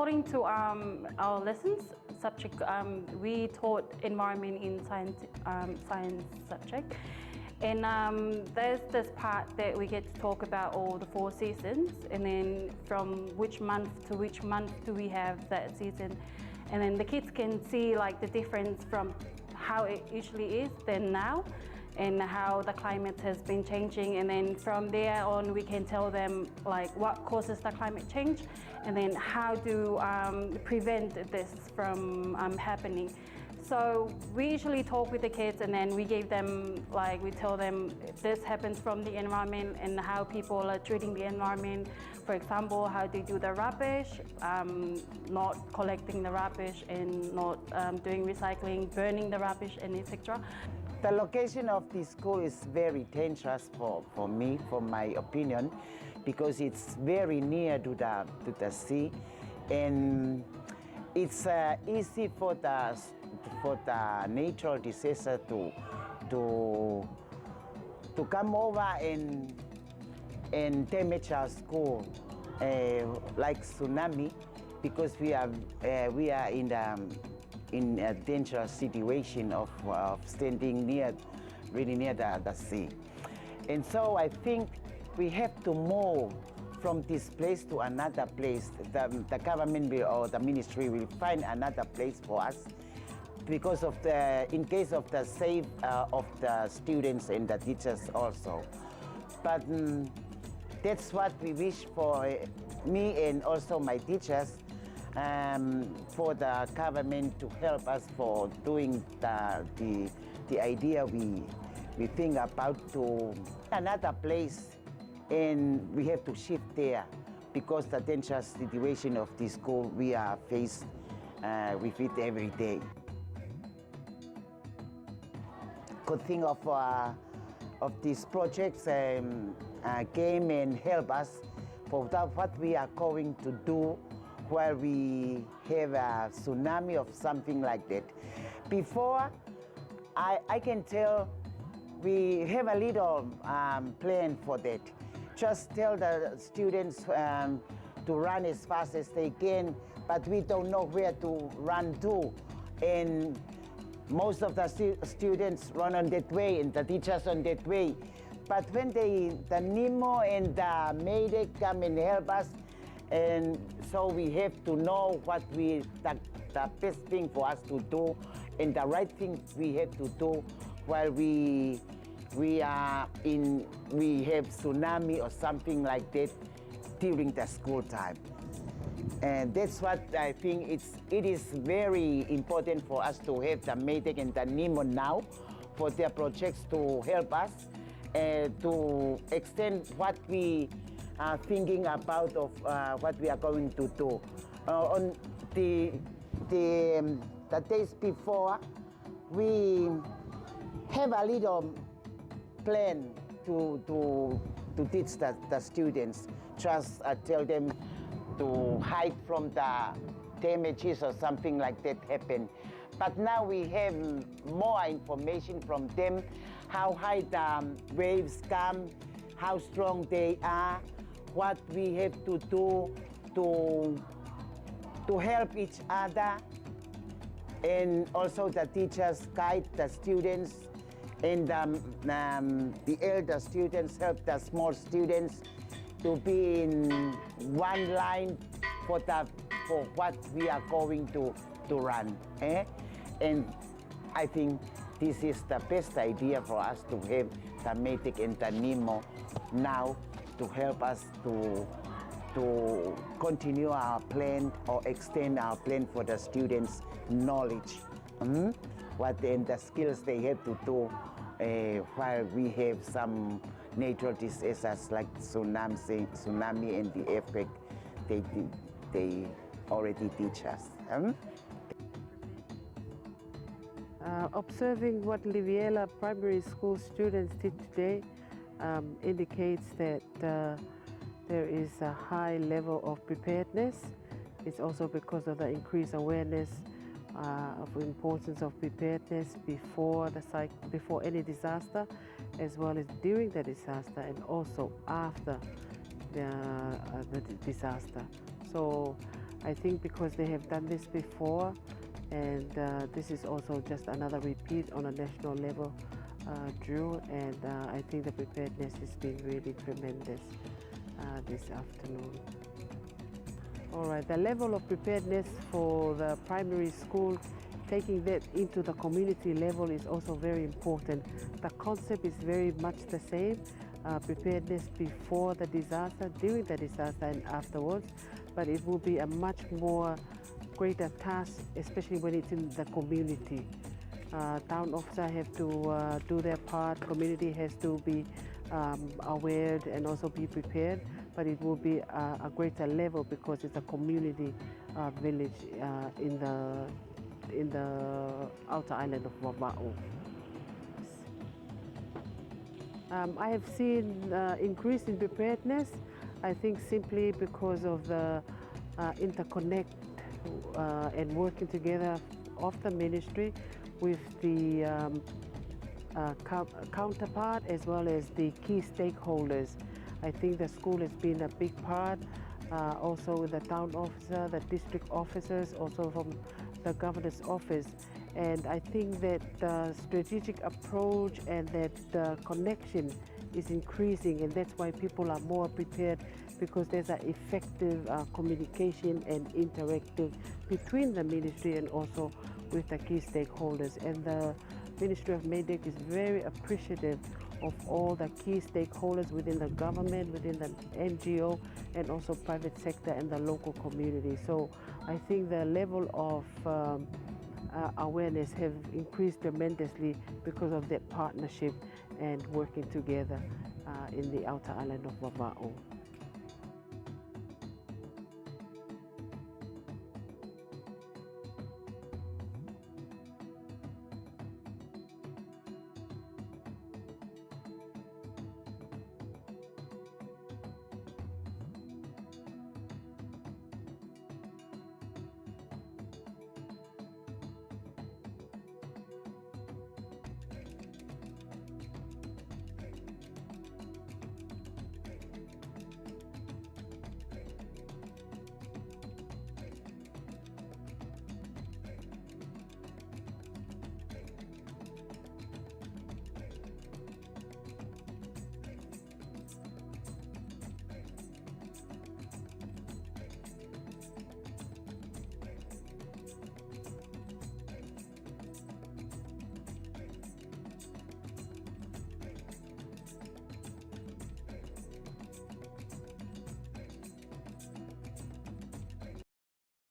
according to our lessons subject, we taught environment in science subject. And there's this part that we get to talk about all the 4 seasons, and then from which month to which month do we have that season. And then the kids can see like the difference from how it usually is than now, and how the climate has been changing. And then from there on, we can tell them like what causes the climate change, and then how to prevent this from happening. So we usually talk with the kids, and then we give them, like, we tell them this happens from the environment and how people are treating the environment. For example, how they do the rubbish, not collecting the rubbish and not doing recycling, burning the rubbish, and etc. The location of this school is very dangerous for me, for my opinion, because it's very near to the sea, and it's easy for the natural disaster to come over and damage our school, like tsunami, because we are in a dangerous situation of standing really near the sea. And so I think we have to move from this place to another place. The government will, or the ministry will find another place for us, because of in case of the safety of the students and the teachers also. But that's what we wish for, me and also my teachers, for the government to help us for doing the idea we think about to another place, and we have to shift there because the dangerous situation of this school we are faced with it every day. Good thing of these projects came and help us for what we are going to do while we have a tsunami or something like that. Before, I can tell we have a little plan for that. Just tell the students to run as fast as they can, but we don't know where to run to. And most of the students run on that way and the teachers on that way. But when the NEMO and the MEIDECC come and help us, and so we have to know what the best thing for us to do and the right thing we have to do while we have tsunami or something like that during the school time. And that's what I think it is very important for us to have the MEIDECC and the NEMO now for their projects to help us to extend what we are thinking about of what we are going to do. On the days before, we have a little plan to teach the students. Just tell them to hide from the damages or something like that happen. But now we have more information from them, how high the waves come, how strong they are, what we have to do to help each other, and also the teachers guide the students, and the elder students help the small students to be in one line for what we are going to run. And I think this is the best idea for us to have the MEIDECC and the NEMO now to help us to continue our plan or extend our plan for the students' knowledge, what and the skills they have to do while we have some natural disasters like tsunami and the earthquake. They already teach us. Observing what Liviela Primary School students did today indicates that there is a high level of preparedness. It's also because of the increased awareness of the importance of preparedness before any disaster, as well as during the disaster and also after the disaster. So I think because they have done this before, and this is also just another repeat on a national level drill, and I think the preparedness has been really tremendous this afternoon. All right, the level of preparedness for the primary school, taking that into the community level is also very important. The concept is very much the same, preparedness before the disaster, during the disaster and afterwards, but it will be a much more greater task, especially when it's in the community. Town officer have to do their part, community has to be aware and also be prepared, but it will be a greater level because it's a community village in the outer island of Wava'o. I have seen increase in preparedness, I think simply because of the interconnect and working together of the ministry with the counterpart as well as the key stakeholders. I think the school has been a big part, also the town officer, the district officers, also from the governor's office. And I think that the strategic approach and that the connection is increasing, and that's why people are more prepared, because there's an effective communication and interactive between the ministry and also with the key stakeholders. And the Ministry of MEIDECC is very appreciative of all the key stakeholders within the government, within the NGO, and also private sector and the local community. So I think the level of awareness have increased tremendously because of that partnership and working together in the outer island of Wava'o.